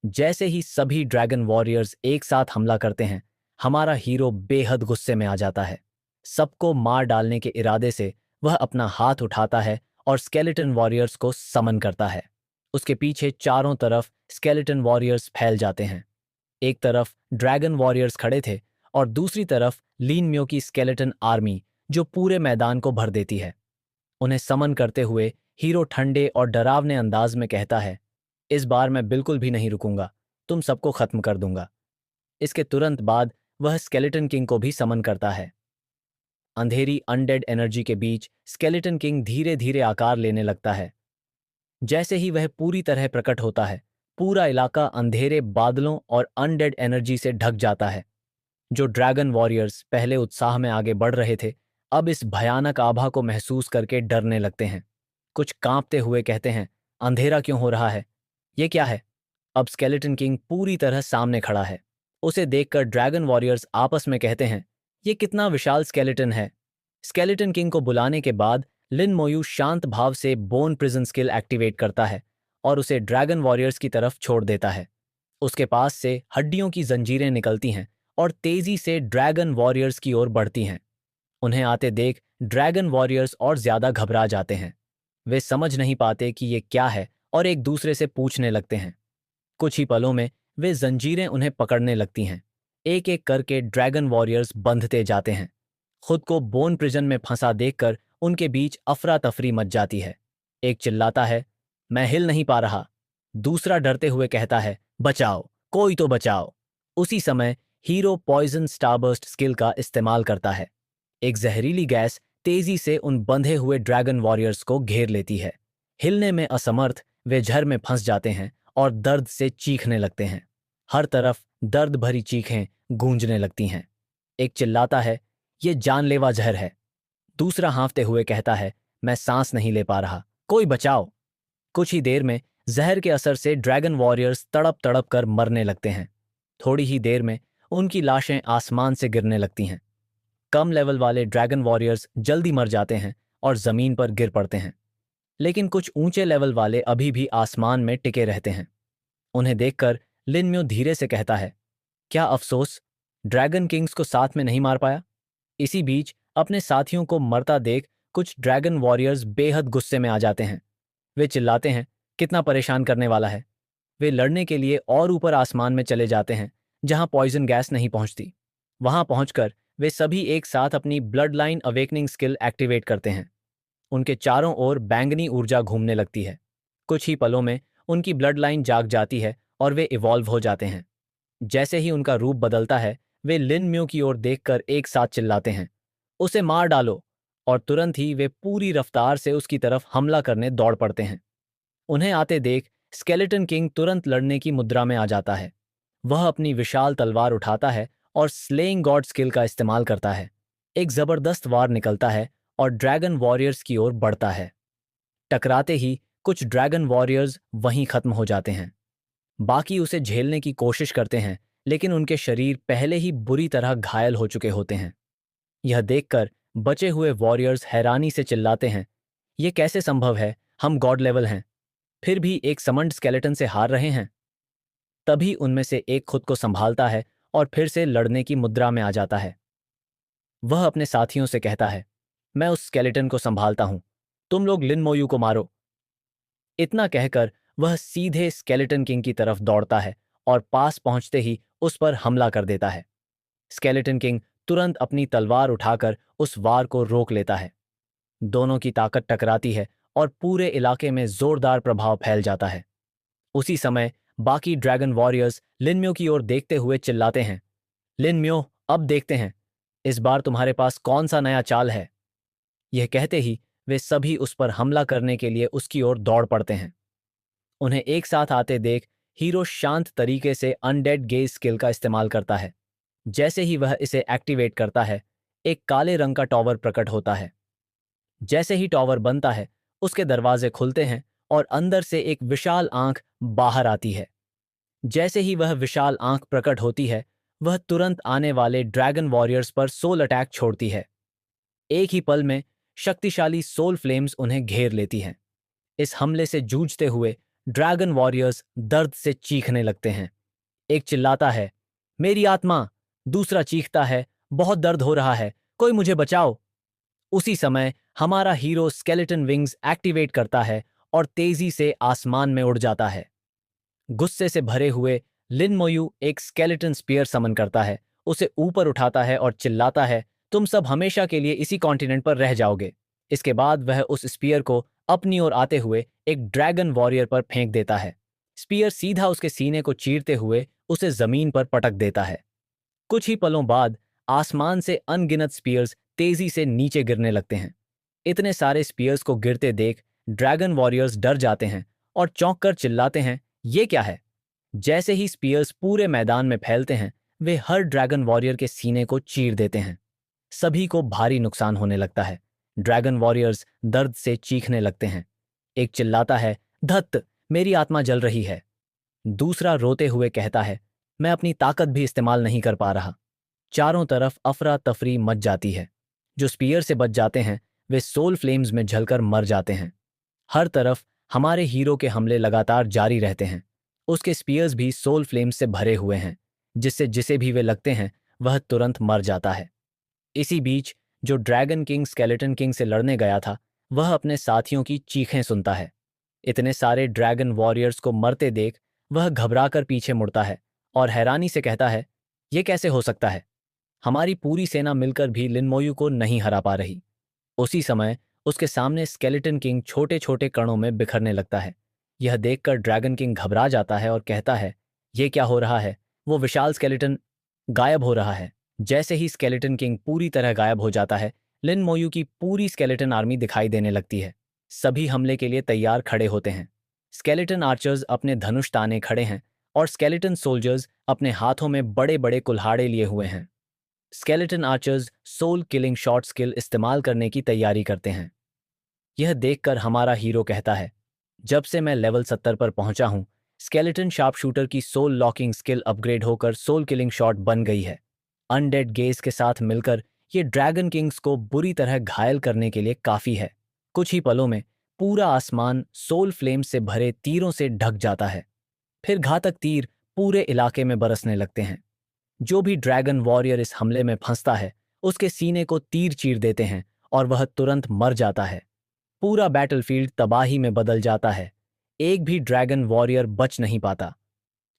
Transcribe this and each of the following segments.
जैसे ही सभी dragon warriors एक साथ हमला करते हैं, हमारा हीरो बेहद गुस्से में आ जाता है। सबको मार डालने के इरादे से वह अपना हाथ उठाता है और स्केलेटन वॉरियर्स को समन करता है। उसके पीछे चारों तरफ स्केलेटन वॉरियर्स फैल जाते हैं। एक तरफ ड्रैगन वॉरियर्स खड़े थे और दूसरी तरफ लीन म्यो की स्केलेटन आर्मी जो पूरे मैदान को भर देती है। उन्हें समन करते हुए हीरो ठंडे और डरावने अंदाज में कहता है, इस बार मैं बिल्कुल भी नहीं रुकूंगा, तुम सबको खत्म कर दूंगा। इसके तुरंत बाद वह स्केलेटन किंग को भी समन करता है। अंधेरी अनडेड एनर्जी के बीच स्केलेटन किंग धीरे धीरे आकार लेने लगता है। जैसे ही वह पूरी तरह प्रकट होता है, पूरा इलाका अंधेरे बादलों और अनडेड एनर्जी से ढक जाता है। जो ड्रैगन वॉरियर्स पहले उत्साह में आगे बढ़ रहे थे, अब इस भयानक आभा को महसूस करके डरने लगते हैं। कुछ कांपते हुए कहते हैं, अंधेरा क्यों हो रहा है? ये क्या है? अब स्केलेटन किंग पूरी तरह सामने खड़ा है। उसे देखकर ड्रैगन वॉरियर्स आपस में कहते हैं, ये कितना विशाल स्केलेटन है। स्केलेटन किंग को बुलाने के बाद लिन मोयू शांत भाव से बोन प्रिजन स्किल एक्टिवेट करता है और उसे ड्रैगन वॉरियर्स की तरफ छोड़ देता है। उसके पास से हड्डियों की जंजीरें निकलती हैं और तेजी से ड्रैगन वॉरियर्स की ओर बढ़ती हैं। उन्हें आते देख ड्रैगन वॉरियर्स और ज्यादा घबरा जाते हैं। वे समझ नहीं पाते कि ये क्या है और एक दूसरे से पूछने लगते हैं। कुछ ही पलों में वे जंजीरें उन्हें पकड़ने लगती हैं। एक एक करके ड्रैगन वॉरियर्स बंधते जाते हैं। खुद को बोन प्रिजन में फंसा देखकर उनके बीच अफरा तफरी मच जाती है। एक चिल्लाता है, मैं हिल नहीं पा रहा। दूसरा डरते हुए कहता है, बचाओ, कोई तो बचाओ। उसी समय हीरो पॉइजन स्टारबर्स्ट स्किल का इस्तेमाल करता है। एक जहरीली गैस तेजी से उन बंधे हुए ड्रैगन वॉरियर्स को घेर लेती है। हिलने में असमर्थ वे झर में फंस जाते हैं और दर्द से चीखने लगते हैं। हर तरफ दर्द भरी चीखें गूंजने लगती हैं। एक चिल्लाता है, ये जानलेवा जहर है। दूसरा हाँफते हुए कहता है, मैं सांस नहीं ले पा रहा, कोई बचाओ। कुछ ही देर में जहर के असर से ड्रैगन वॉरियर्स तड़प तड़प कर मरने लगते हैं। थोड़ी ही देर में उनकी लाशें आसमान से गिरने लगती हैं। कम लेवल वाले ड्रैगन वॉरियर्स जल्दी मर जाते हैं और जमीन पर गिर पड़ते हैं, लेकिन कुछ ऊंचे लेवल वाले अभी भी आसमान में टिके रहते हैं। उन्हें देखकर लिन म्यो धीरे से कहता है, क्या अफसोस, ड्रैगन किंग्स को साथ में नहीं मार पाया। इसी बीच अपने साथियों को मरता देख कुछ ड्रैगन वॉरियर्स बेहद गुस्से में आ जाते हैं। वे चिल्लाते हैं, कितना परेशान करने वाला है। वे लड़ने के लिए और ऊपर आसमान में चले जाते हैं जहां पॉइजन गैस नहीं पहुंचती। वहां पहुंचकर वे सभी एक साथ अपनी blood line awakening skill activate करते हैं। उनके चारों ओर बैंगनी ऊर्जा घूमने लगती है। कुछ ही पलों में उनकी ब्लड लाइन जाग जाती है और वे इवॉल्व हो जाते हैं। जैसे ही उनका रूप बदलता है, वे लिन म्यो की ओर देखकर एक साथ चिल्लाते हैं, उसे मार डालो। और तुरंत ही वे पूरी रफ्तार से उसकी तरफ हमला करने दौड़ पड़ते हैं। उन्हें आते देख स्केलेटन किंग तुरंत लड़ने की मुद्रा में आ जाता है। वह अपनी विशाल तलवार उठाता है और स्लेइंग गॉड स्किल का इस्तेमाल करता है। एक जबरदस्त वार निकलता है और ड्रैगन वॉरियर्स की ओर बढ़ता है। टकराते ही कुछ ड्रैगन वॉरियर्स वहीं खत्म हो जाते हैं। बाकी उसे झेलने की कोशिश करते हैं, लेकिन उनके शरीर पहले ही बुरी तरह घायल हो चुके होते हैं। यह देखकर बचे हुए वॉरियर्स हैरानी से चिल्लाते हैं, यह कैसे संभव है, हम गॉड लेवल हैं, फिर भी एक समंड स्केलेटन से हार रहे हैं। तभी उनमें से एक खुद को संभालता है और फिर से लड़ने की मुद्रा में आ जाता है। वह अपने साथियों से कहता है, मैं उस स्केलेटन को संभालता हूं, तुम लोग लिन मोयू को मारो। इतना कहकर वह सीधे स्केलेटन किंग की तरफ दौड़ता है और पास पहुंचते ही उस पर हमला कर देता है। स्केलेटन किंग तुरंत अपनी तलवार उठाकर उस वार को रोक लेता है। दोनों की ताकत टकराती है और पूरे इलाके में जोरदार प्रभाव फैल जाता है। उसी समय बाकी ड्रैगन वॉरियर्स लिनम्यो की ओर देखते हुए चिल्लाते हैं, लिनम्यो, अब देखते हैं इस बार तुम्हारे पास कौन सा नया चाल है। यह कहते ही वे सभी उस पर हमला करने के लिए उसकी ओर दौड़ पड़ते हैं। उन्हें एक साथ आते देख हीरो शांत तरीके से अनडेड गेज स्किल का इस्तेमाल करता है। जैसे ही वह इसे एक्टिवेट करता है, एक काले रंग का टॉवर प्रकट होता है। जैसे ही टॉवर बनता है, उसके दरवाजे खुलते हैं और अंदर से एक विशाल आंख बाहर आती है। जैसे ही वह विशाल आंख प्रकट होती है, वह तुरंत आने वाले ड्रैगन वॉरियर्स पर सोल अटैक छोड़ती है। एक ही पल में शक्तिशाली सोल फ्लेम्स उन्हें घेर लेती हैं। इस हमले से जूझते हुए ड्रैगन वॉरियर्स दर्द से चीखने लगते हैं। एक चिल्लाता है, मेरी आत्मा। दूसरा चीखता है, बहुत दर्द हो रहा है, कोई मुझे बचाओ। उसी समय हमारा हीरो स्केलेटन विंग्स एक्टिवेट करता है और तेजी से आसमान में उड़ जाता है। गुस्से से भरे हुए लिन मोयू एक स्केलेटन स्पीयर समन करता है, उसे ऊपर उठाता है और चिल्लाता है, तुम सब हमेशा के लिए इसी कॉन्टिनेंट पर रह जाओगे। इसके बाद वह उस स्पीयर को अपनी ओर आते हुए एक ड्रैगन वॉरियर पर फेंक देता है। स्पीयर सीधा उसके सीने को चीरते हुए उसे जमीन पर पटक देता है। कुछ ही पलों बाद आसमान से अनगिनत स्पीयर्स तेजी से नीचे गिरने लगते हैं। इतने सारे स्पीयर्स को गिरते देख ड्रैगन वॉरियर्स डर जाते हैं और चौंक कर चिल्लाते हैं, ये क्या है? जैसे ही स्पीयर्स पूरे मैदान में फैलते हैं, वे हर ड्रैगन वॉरियर के सीने को चीर देते हैं। सभी को भारी नुकसान होने लगता है। ड्रैगन वॉरियर्स दर्द से चीखने लगते हैं। एक चिल्लाता है, धत्त, मेरी आत्मा जल रही है। दूसरा रोते हुए कहता है, मैं अपनी ताकत भी इस्तेमाल नहीं कर पा रहा। चारों तरफ अफरा तफरी मच जाती है। जो स्पीयर से बच जाते हैं वे सोल फ्लेम्स में जलकर मर जाते हैं। हर तरफ हमारे हीरो के हमले लगातार जारी रहते हैं। उसके स्पीयर्स भी सोल फ्लेम्स से भरे हुए हैं, जिससे जिसे भी वे लगते हैं वह तुरंत मर जाता है। इसी बीच जो ड्रैगन किंग स्केलेटन किंग से लड़ने गया था वह अपने साथियों की चीखें सुनता है। इतने सारे ड्रैगन वॉरियर्स को मरते देख वह घबराकर पीछे मुड़ता है और हैरानी से कहता है, यह कैसे हो सकता है? हमारी पूरी सेना मिलकर भी लिनमोयू को नहीं हरा पा रही। उसी समय उसके सामने स्केलेटन किंग छोटे छोटे कणों में बिखरने लगता है। यह देखकर ड्रैगन किंग घबरा जाता है और कहता है, यह क्या हो रहा है? वो विशाल स्केलेटन गायब हो रहा है। जैसे ही स्केलेटन किंग पूरी तरह गायब हो जाता है, लिन मोयू की पूरी स्केलेटन आर्मी दिखाई देने लगती है। सभी हमले के लिए तैयार खड़े होते हैं। स्केलेटन आर्चर्स अपने धनुष ताने खड़े हैं और स्केलेटन सोल्जर्स अपने हाथों में बड़े बड़े कुल्हाड़े लिए हुए हैं। Skeleton archers soul killing shot skill इस्तेमाल करने की तैयारी करते हैं। यह देखकर हमारा हीरो कहता है, जब से मैं लेवल 70 पर पहुंचा हूं, स्केलेटन शार्प शूटर की सोल लॉकिंग स्किल अपग्रेड होकर सोल किलिंग शॉट बन गई है। अनडेड गेज के साथ मिलकर ये ड्रैगन किंग्स को बुरी तरह घायल करने के लिए काफी है। कुछ ही पलों में पूरा आसमान सोल फ्लेम से भरे तीरों से ढक जाता है। फिर घातक तीर पूरे इलाके में बरसने लगते हैं। जो भी ड्रैगन वॉरियर इस हमले में फंसता है उसके सीने को तीर चीर देते हैं और वह तुरंत मर जाता है। पूरा बैटलफील्ड तबाही में बदल जाता है। एक भी ड्रैगन वॉरियर बच नहीं पाता।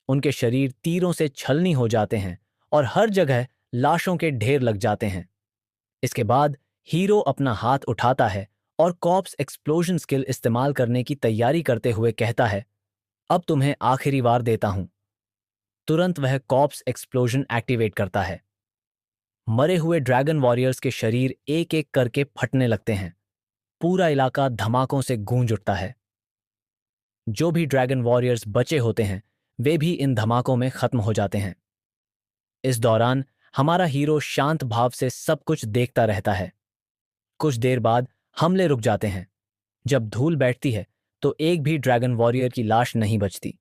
उनके शरीर तीरों से छलनी हो जाते हैं और हर जगह लाशों के ढेर लग जाते हैं। इसके बाद हीरो अपना हाथ उठाता है और कॉर्प्स एक्सप्लोजन स्किल इस्तेमाल करने की तैयारी करते हुए कहता है, अब तुम्हें आखिरी बार देता हूं। तुरंत वह कॉर्प्स एक्सप्लोजन एक्टिवेट करता है। मरे हुए ड्रैगन वॉरियर्स के शरीर एक एक करके फटने लगते हैं। पूरा इलाका धमाकों से गूंज उठता है। जो भी ड्रैगन वॉरियर्स बचे होते हैं वे भी इन धमाकों में खत्म हो जाते हैं। इस दौरान हमारा हीरो शांत भाव से सब कुछ देखता रहता है। कुछ देर बाद हमले रुक जाते हैं। जब धूल बैठती है तो एक भी ड्रैगन वॉरियर की लाश नहीं बचती।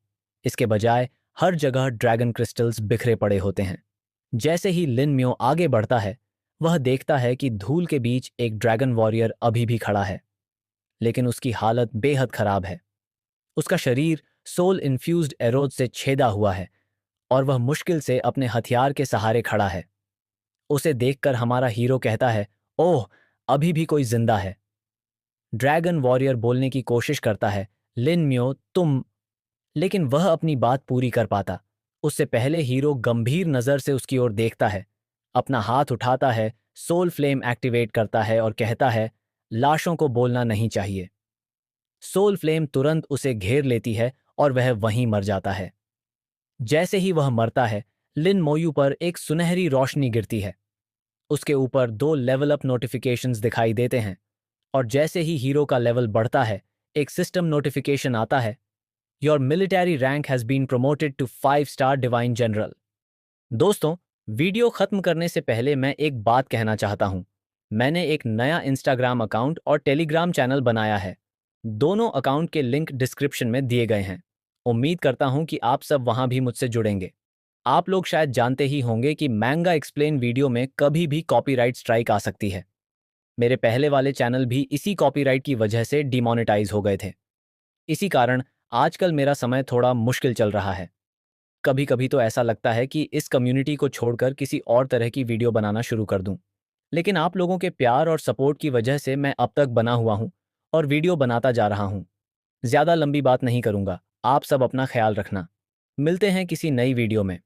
इसके बजाय हर जगह ड्रैगन क्रिस्टल्स बिखरे पड़े होते हैं। जैसे ही लिन म्यो आगे बढ़ता है वह देखता है कि धूल के बीच एक ड्रैगन वॉरियर अभी भी खड़ा है, लेकिन उसकी हालत बेहद खराब है। उसका शरीर सोल इन्फ्यूज्ड एरोज से छेदा हुआ है और वह मुश्किल से अपने हथियार के सहारे खड़ा है। उसे देखकर हमारा हीरो कहता है, ओह, अभी भी कोई जिंदा है। ड्रैगन वॉरियर बोलने की कोशिश करता है, लिन म्यो तुम, लेकिन वह अपनी बात पूरी कर पाता उससे पहले हीरो गंभीर नजर से उसकी ओर देखता है, अपना हाथ उठाता है, सोल फ्लेम एक्टिवेट करता है और कहता है, लाशों को बोलना नहीं चाहिए। सोल फ्लेम तुरंत उसे घेर लेती है और वह वहीं मर जाता है। जैसे ही वह मरता है लिन मोयू पर एक सुनहरी रोशनी गिरती है। उसके ऊपर 2 लेवल अप नोटिफिकेशंस दिखाई देते हैं और जैसे ही हीरो का लेवल बढ़ता है एक सिस्टम नोटिफिकेशन आता है, your military rank has been promoted to 5 star divine general. दोस्तों, वीडियो खत्म करने से पहले मैं एक बात कहना चाहता हूं। मैंने एक नया इंस्टाग्राम अकाउंट और टेलीग्राम चैनल बनाया है। दोनों अकाउंट के लिंक डिस्क्रिप्शन में दिए गए हैं। उम्मीद करता हूं कि आप सब वहां भी मुझसे जुड़ेंगे। आप लोग शायद जानते ही होंगे कि मैंगा एक्सप्लेन वीडियो में कभी भी कॉपीराइट स्ट्राइक आ सकती है। मेरे पहले वाले चैनल भी इसी कॉपीराइट की वजह से डिमोनेटाइज हो गए थे। इसी कारण आजकल मेरा समय थोड़ा मुश्किल चल रहा है। कभी कभी तो ऐसा लगता है कि इस कम्युनिटी को छोड़कर किसी और तरह की वीडियो बनाना शुरू कर दूं। लेकिन आप लोगों के प्यार और सपोर्ट की वजह से मैं अब तक बना हुआ हूं और वीडियो बनाता जा रहा हूं। ज़्यादा लंबी बात नहीं करूंगा। आप सब अपना ख्याल रखना। मिलते हैं किसी नई वीडियो में।